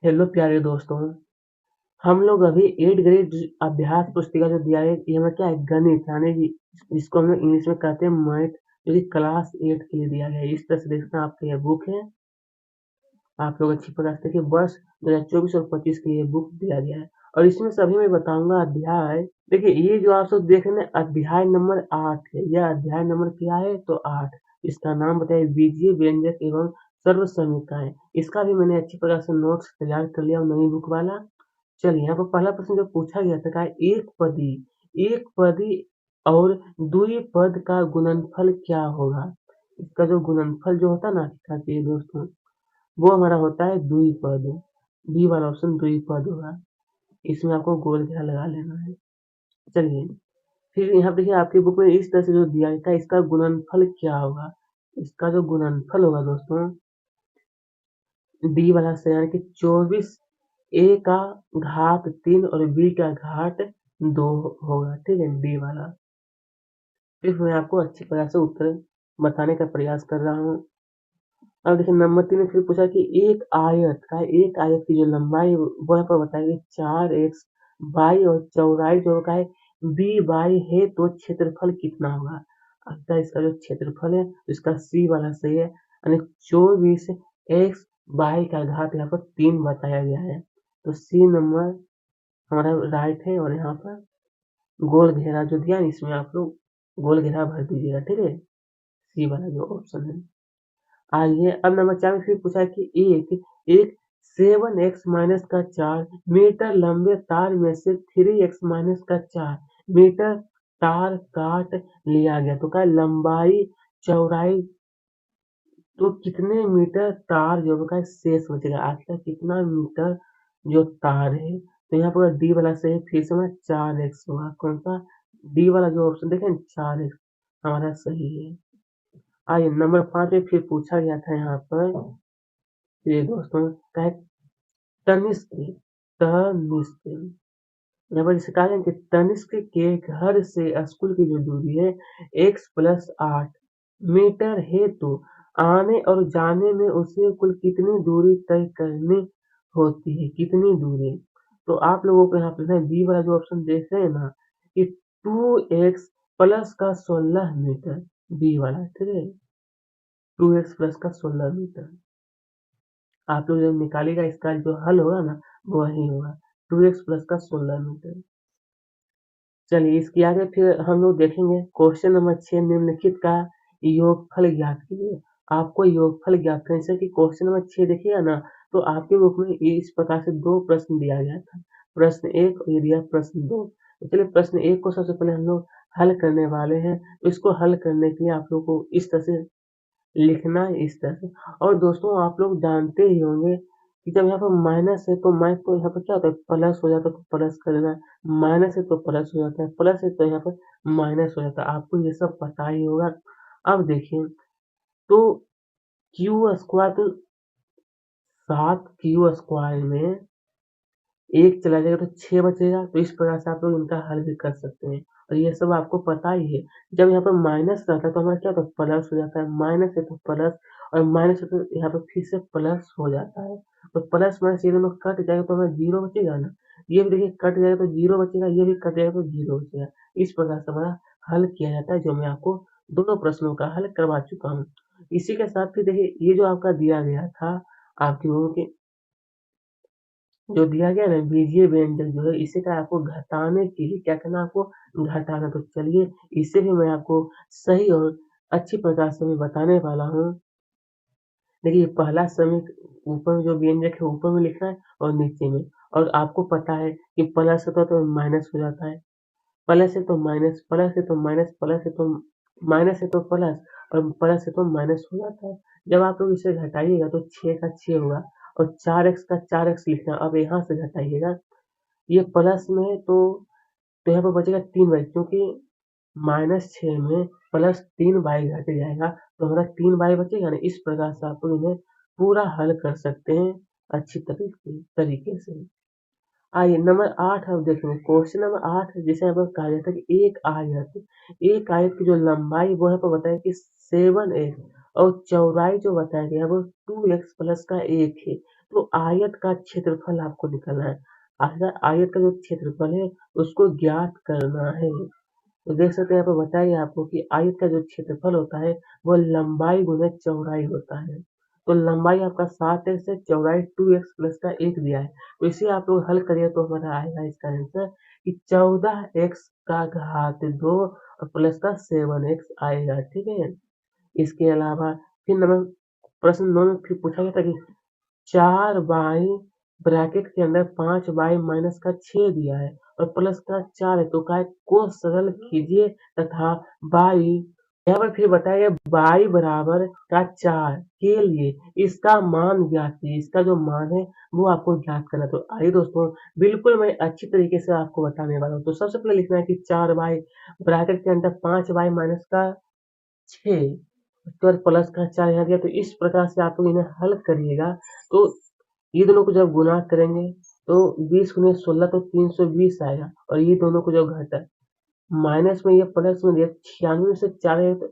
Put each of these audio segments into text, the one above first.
Hello प्यारे दोस्तों, हम लोग अभी 8th ग्रेड अभ्यास पुस्तिका जो दिया है ये हमें क्या है गणित यानी कि जिसको हम लोग इंग्लिश में कहते हैं मैथ जो कि क्लास 8 के लिए दिया गया है। इस तरह से देखना आपकी ये बुक है, आप लोग अच्छी प्रकार से देखिए वर्ष 2024 और 25 के लिए बुक दिया गया है और इसमें सभी मैं बताऊंगा अध्याय। देखिए ये जो आप सब देख रहे हैं अध्याय नंबर 8 है। यह अध्याय नंबर क्या है तो 8। इसका नाम बताइए बीजीय व्यंजक एवं सर्व समीकरण। इसका भी मैंने अच्छी प्रकार से नोट्स तैयार कर लिया नई बुक वाला। चलिए यहाँ पर पहला प्रश्न जो पूछा गया था का एक पदी और द्विपद का गुणनफल क्या होगा। इसका जो गुणनफल जो होता है ना क्या चाहिए दोस्तों, वो हमारा होता है द्विपद। बी वाला ऑप्शन द्विपद होगा। इसमें आपको गोल घेरा लगा लेना है। चलिए फिर यहाँ देखिए आपकी बुक में इस तरह से जो दिया था इसका गुणनफल क्या होगा। इसका जो गुणनफल होगा दोस्तों डी वाला से यानी कि 24 ए का घात 3 और बी का घात 2 होगा। ठीक है डी वाला। फिर मैं आपको अच्छी तरह से उत्तर बताने का प्रयास कर रहा हूँ। अब देखिए नंबर 3 में फिर पूछा कि एक आयत की जो लंबाई वो यहाँ पर बताएंगे 4x बाई और चौड़ाई जो का है बी बाई है तो क्षेत्रफल कितना होगा। अतः इसका जो क्षेत्रफल है इसका सी वाला सही है यानी 24x बाई का घात यहाँ पर 3 बताया गया है। तो सी नंबर हमारा राइट है और यहाँ पर गोल घेरा जो दिया इसमें आप लोग गोल घेरा भर दीजिएगा। ठीक है सी वाला जो ऑप्शन है। आइए अब नंबर 4 में फिर पूछा कि एक 7x-4 मीटर लंबे तार में से 3x-4 मीटर तार काट लिया गया तो क्या लंबाई चौड़ाई तो कितने मीटर तार जो का शेष बचेगा। आखिर कितना मीटर जो तार है तो यहाँ पर डी वाला सही फिर से 4x होगा। कौन सा डी वाला जो ऑप्शन देखें 4x हमारा सही है। आइए नंबर 5 में फिर पूछा गया था यहाँ पर ये दोस्तों का है तनिष्क तनिष्क यहाँ पर जैसे कहा गया कि तनिष्क के घर से स्कूल की जो दूरी है x+8 मीटर है तो आने और जाने में उसे कुल कितनी दूरी तय करनी होती है। कितनी दूरी तो आप लोगों को यहाँ पे बी वाला जो ऑप्शन देख रहे हैं ना कि 2x प्लस का 16 मीटर बी वाला। ठीक है 2x प्लस का 16 मीटर आप लोग जब निकालिएगा इसका जो हल होगा ना वो वही होगा 2x प्लस का 16 मीटर। चलिए इसके आगे फिर हम लोग देखेंगे क्वेश्चन नंबर 6 निम्नलिखित का योगफल ज्ञात कीजिए। आपको योगफल ज्ञात करने से कि क्वेश्चन नंबर 6 देखिएगा ना तो आपके बुक में इस प्रकार से दो प्रश्न दिया गया था। प्रश्न 1 और ये दिया प्रश्न 2। तो चलिए प्रश्न 1 को सबसे पहले हम लोग हल करने वाले हैं। तो इसको हल करने के लिए आप लोग को इस तरह से लिखना है इस तरह से। और दोस्तों आप लोग जानते ही होंगे कि जब यहाँ पर माइनस है तो माइनस तो यहाँ पर क्या होता है प्लस हो जाता है तो प्लस कर देना है। माइनस है तो प्लस हो जाता है प्लस है तो यहाँ पर माइनस हो जाता है। आपको ये सब पता ही होगा। अब देखिए तो क्यू स्क्वायर तो 7 क्यू स्क्वायर में एक चला जाएगा तो 6 बचेगा। तो इस प्रकार से आप लोग इनका हल भी कर सकते हैं और ये सब आपको पता ही है। जब यहाँ पर माइनस रहता है तो हमारा क्या होता है प्लस हो जाता है। माइनस है तो प्लस और माइनस है तो यहाँ पर फिर से प्लस हो जाता है। तो प्लस माइनस ये दोनों कट जाएगा तो हमारा जीरो बचेगा ना। ये भी देखिए कट जाएगा तो जीरो बचेगा ये भी कट जाएगा तो जीरो बचेगा। इस प्रकार से हमारा हल किया जाता है जो मैं आपको दोनों प्रश्नों का हल करवा चुका हूँ। इसी के साथ ही देखिए ये जो आपका दिया गया था आपकी लोगों के जो दिया गया ना बीजीय व्यंजक जो है इसे का आपको घटाने के लिए क्या करना आपको घटाना। तो चलिए इसे भी मैं आपको सही और अच्छी प्रकार से मैं बताने वाला हूँ। देखिए पहला समीक ऊपर में जो व्यंजक है ऊपर में लिखना है और नीचे में। और आपको पता है कि प्लस होता है तो माइनस हो जाता है प्लस है तो माइनस प्लस है तो माइनस प्लस है तो माइनस है तो प्लस और प्लस है तो माइनस हो जाता है। जब आप लोग इसे घटाइएगा तो 6 का 6 होगा और 4x का 4x लिखना। अब यहाँ से घटाइएगा ये प्लस में है तो यहाँ पर बचेगा 3 बाई क्योंकि -6 में +3 बाई घट जाएगा तो हमारा 3 बाई बचेगा ना। इस प्रकार से आप लोग इन्हें पूरा हल कर सकते हैं अच्छी तरीके से। आइए नंबर 8 अब देखेंगे क्वेश्चन नंबर 8 जिसे यहाँ पर कहा जाता है कि एक आयत की जो लंबाई वो यहाँ पर बताया कि 7x और चौड़ाई जो बताया गया वो 2x प्लस का 1 है। तो आयत का क्षेत्रफल आपको निकालना है। अगर आयत का जो क्षेत्रफल है उसको ज्ञात करना है। तो देख सकते हैं यहाँ पे बताया गया आपको कि आयत का जो क्षेत्रफल होता है वो लंबाई गुना चौड़ाई होता है। तो लंबाई आपका 7x है, चौड़ाई 2x प्लस का 1 दिया है। तो इसे आप लोग हल करिए तो हमारा आएगा इसका आंसर कि 14x का घात 2 और प्लस का 7x आएगा। ठीक है। इसके अलावा फिर नंबर प्रश्न 9 में फिर पूछा गया था कि 4y ब्रैकेट के अंदर 5y माइनस का 6 दिया है और प्लस का 4 है, तो काय को सरल कीजिए तथा y यहाँ पर फिर बताया गया y बराबर का 4 के लिए इसका मान ज्ञात कीजिए। इसका जो मान है वो आपको ज्ञात करना है। तो आइए दोस्तों, बिल्कुल मैं अच्छी तरीके से आपको बताने वाला हूँ। तो सबसे पहले लिखना है कि 4y ब्रैकेट के अंदर 5y माइनस का 6 उसके बाद प्लस का 4 यहाँ दिया। तो इस प्रकार से आप लोग इन्हें हल करिएगा। तो ये दोनों को जब गुणा करेंगे तो 20 गुने 16 तो 320 आएगा और ये दोनों को जब घटा माइनस में ये प्लस में दिया 96 में से 4 है तो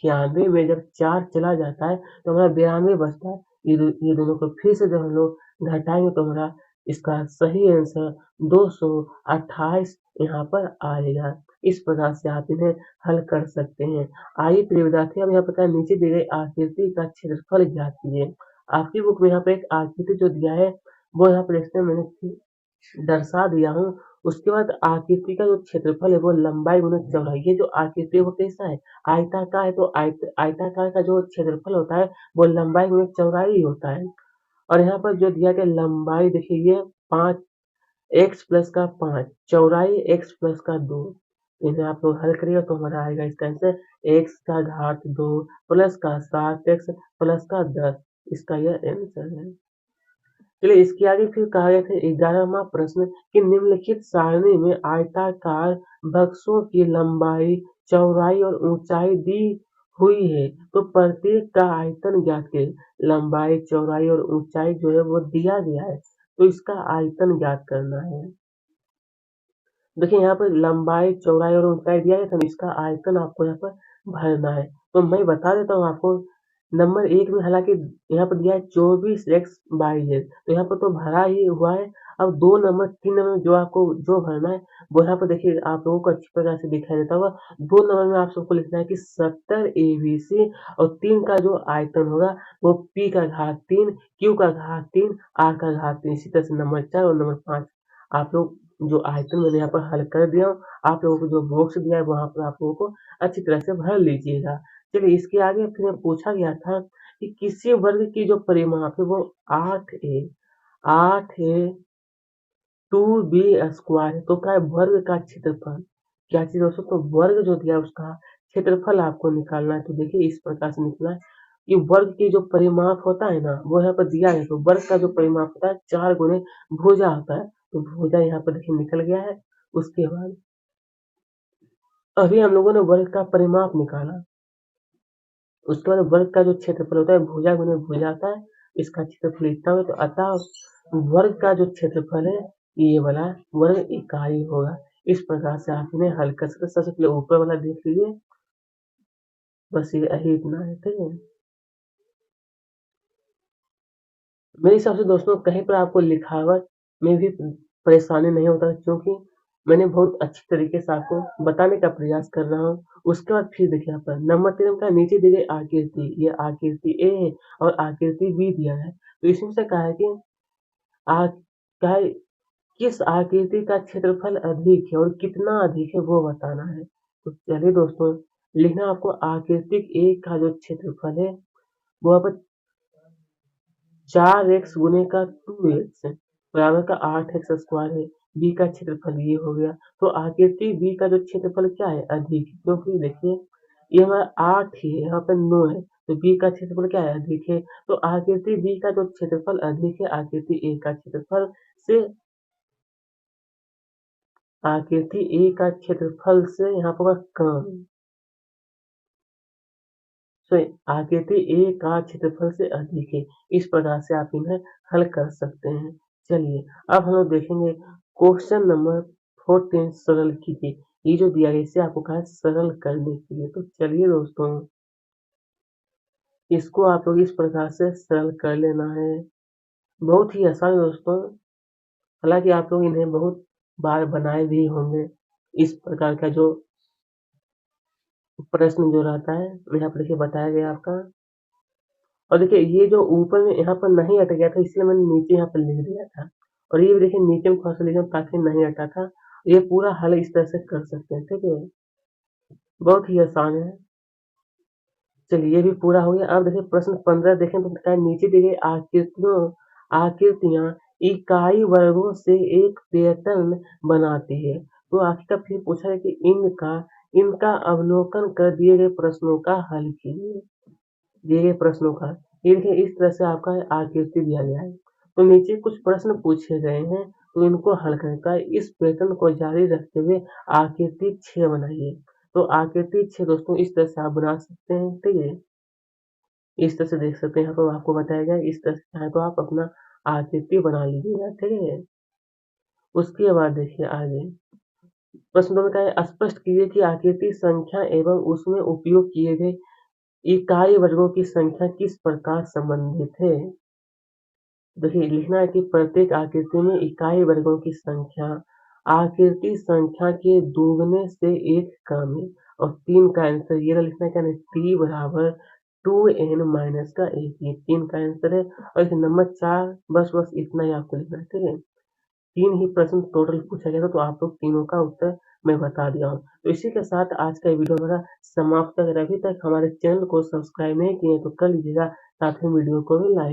96 में जब 4 चला जाता है तो हमारा 92 बचता है। ये दोनों को फिर से जब हम लोग घटाएंगे तो हमारा इसका सही आंसर 228 यहाँ पर आएगा। इस प्रकार से आप इन्हें हल कर सकते हैं। आइए प्रिय विद्यार्थी, अब यहाँ पर नीचे दी गई आकृति का क्षेत्रफल ज्ञात कीजिए। आपकी बुक में यहाँ पे एक आकृति जो दिया है वो यहाँ पर देखते हैं मैंने दर्शा दिया हूँ। उसके बाद आकृति का जो क्षेत्रफल है वो लंबाई गुना चौड़ाई। ये जो आकृति है वो कैसा है, आयताकार है। तो आयताकार का जो क्षेत्रफल होता है वो लंबाई गुना चौड़ाई ही होता है। और यहाँ पर जो दिया गया लंबाई देखिए ये 5 x प्लस का 5 चौड़ाई x प्लस का 2। इन्हें आप लोग हल करिएगा तो हमारा आएगा इसका आंसर x का घात 2 प्लस का 7x प्लस का 10। इसका यह आंसर है। चलिए इसके आगे फिर कहा गया था 11वां प्रश्न कि निम्नलिखित सारणी में आयताकार बक्सों की लंबाई, चौड़ाई और ऊंचाई दी हुई है, तो प्रत्येक का आयतन ज्ञात करें। लंबाई, चौड़ाई और ऊंचाई जो है वो दिया गया है, तो इसका आयतन ज्ञात करना है। देखिए यहाँ पर लंबाई, चौड़ाई और ऊंचाई दिया है, तो इसका आयतन आपको यहाँ पर भरना है। तो मैं बता देता हूँ आपको। नंबर 1 में हालांकि यहाँ पर दिया है 24x/z, तो यहाँ पर तो भरा ही हुआ है। अब 2 नंबर 3 नंबर में जो आपको जो भरना है वो यहाँ पर देखिए आप लोगों को अच्छी प्रकार से दिखाई देता होगा। 2 नंबर में आप सबको लिखना है कि 70 abc और 3 का जो आयतन होगा वो p का घात 3, q का घात 3, r का घात 3। इसी तरह से नंबर 4 और नंबर 5 आप लोग जो आयतन मैंने यहाँ पर हल कर दिया हूँ, आप लोगों को जो बॉक्स दिया है वहाँ पर आप लोगों को अच्छी तरह से भर लीजिएगा। चलिए इसके आगे फिर पूछा गया था कि किसी वर्ग की जो परिमाप है वो 8 है 2b स्क्वायर है, तो क्या है वर्ग का क्षेत्रफल। क्या चीज दोस्तों, तो वर्ग जो दिया है उसका क्षेत्रफल आपको निकालना है। तो देखिए इस प्रकार से निकला है कि वर्ग की जो परिमाप होता है ना वो यहाँ पर दिया है। तो वर्ग का जो परिमाप होता है 4 गुने भुजा होता है। तो भुजा यहाँ पर देखिए निकल गया है। उसके बाद अभी हम लोगों ने वर्ग का परिमाप निकाला। उसके बाद वर्ग का जो क्षेत्रफल होता है भुजा गुने भुजा होता है। इसका क्षेत्रफल इतना है, तो अतः वर्ग का जो क्षेत्रफल है ये वाला वर्ग इकाई होगा। इस प्रकार से आप इन्हें हल कर सकते। सबसे पहले ऊपर वाला देख लीजिए, बस ये यही इतना है। ठीक है, मेरे हिसाब से दोस्तों कहीं पर आपको लिखावट में भी परेशानी नहीं होता, क्योंकि मैंने बहुत अच्छी तरीके से आपको बताने का प्रयास कर रहा हूँ। उसके बाद फिर देखिए यहाँ पर नंबर 3 का नीचे दी गई आकृति, ये आकृति ए है और आकृति बी दिया है। तो इसमें से कहा है कि आ, क्या है, किस आकृति का क्षेत्रफल अधिक है और कितना अधिक है वो बताना है। तो चलिए दोस्तों, लिखना आपको आकृति ए का जो क्षेत्रफल है वो यहाँ पर 4x गुने का 2x बराबर का 8x स्क्वायर है। बी का क्षेत्रफल ये हो गया। तो आकृति बी का जो क्षेत्रफल क्या है, अधिक है, क्योंकि देखिए ये हमारा 8 है, यहाँ पे 9 है, तो बी का क्षेत्रफल क्या है, अधिक है। तो आकृति बी का जो क्षेत्रफल अधिक है आकृति ए का क्षेत्रफल से, आकृति ए का क्षेत्रफल से यहाँ पर कम। तो आकृति ए का क्षेत्रफल से अधिक है। इस प्रकार से आप इन्हें हल कर सकते हैं। चलिए अब हम लोग देखेंगे क्वेश्चन नंबर 14 सरल कीजिए। ये जो दिया है इसे आपको कहा है सरल करने के लिए। तो चलिए दोस्तों, इसको आप लोग इस प्रकार से सरल कर लेना है। बहुत ही आसान है दोस्तों, हालाँकि आप लोग इन्हें बहुत बार बनाए भी होंगे, इस प्रकार का जो प्रश्न जो रहता है, यहाँ पर देखिए बताया गया आपका। और देखिए ये जो ऊपर में यहाँ पर नहीं अट गया था, इसलिए मैंने नीचे यहाँ पर लिख दिया था। और ये भी देखिए नीचे में थोड़ा-सा लिखा ताकि नहीं अटा था। ये पूरा हल इस तरह से कर सकते हैं, ठीक है? बहुत ही आसान है। चलिए ये भी पूरा हो गया। अब देखिए प्रश्न 15 देखें तो बताया नीचे दी गई आकृतियाँ इकाई वर्गों से एक पैटर्न बनाती है। तो आखिरकार फिर पूछा है कि इनका इनका अवलोकन कर दिए गए प्रश्नों का हल कीजिए। दिए गए प्रश्नों का ये देखिए इस तरह से आपका आकृति दिया गया है। तो नीचे कुछ प्रश्न पूछे गए हैं, तो इनको हल करने का इस पैटर्न को जारी रखते हुए आकृति 6 बनाइए। तो आकृति 6 दोस्तों इस तरह से आप बना सकते हैं, ठीक है? इस तरह से देख सकते हैं, यहाँ पर आपको बताया गया है, इस तरह से चाहे तो आप अपना आकृति बना लीजिएगा, ठीक है? उसके बाद देखिए आगे, प्रश्न 2 में कहा है स्पष्ट कीजिए कि आकृति संख्या एवं उसमें उपयोग किए गए इकाई वर्गों की संख्या किस प्रकार संबंधित है। देखिए लिखना है कि प्रत्येक आकृति में इकाई वर्गों की संख्या आकृति संख्या के दोगुने से एक कम है। और 3 का आंसर ये लिखना है, क्या टी बराबर 2n माइनस का 1, ये 3 का आंसर है। और इस नंबर 4 बस इतना ही आपको लिखना है, ठीक है? 3 ही प्रश्न टोटल पूछा गया था, तो आप लोग तीनों का उत्तर मैं बता दिया हूँ। तो इसी के साथ आज का वीडियो हमारा समाप्त। अगर अभी तक हमारे चैनल को सब्सक्राइब नहीं किए तो कर लीजिएगा, साथ में वीडियो को भी लाइक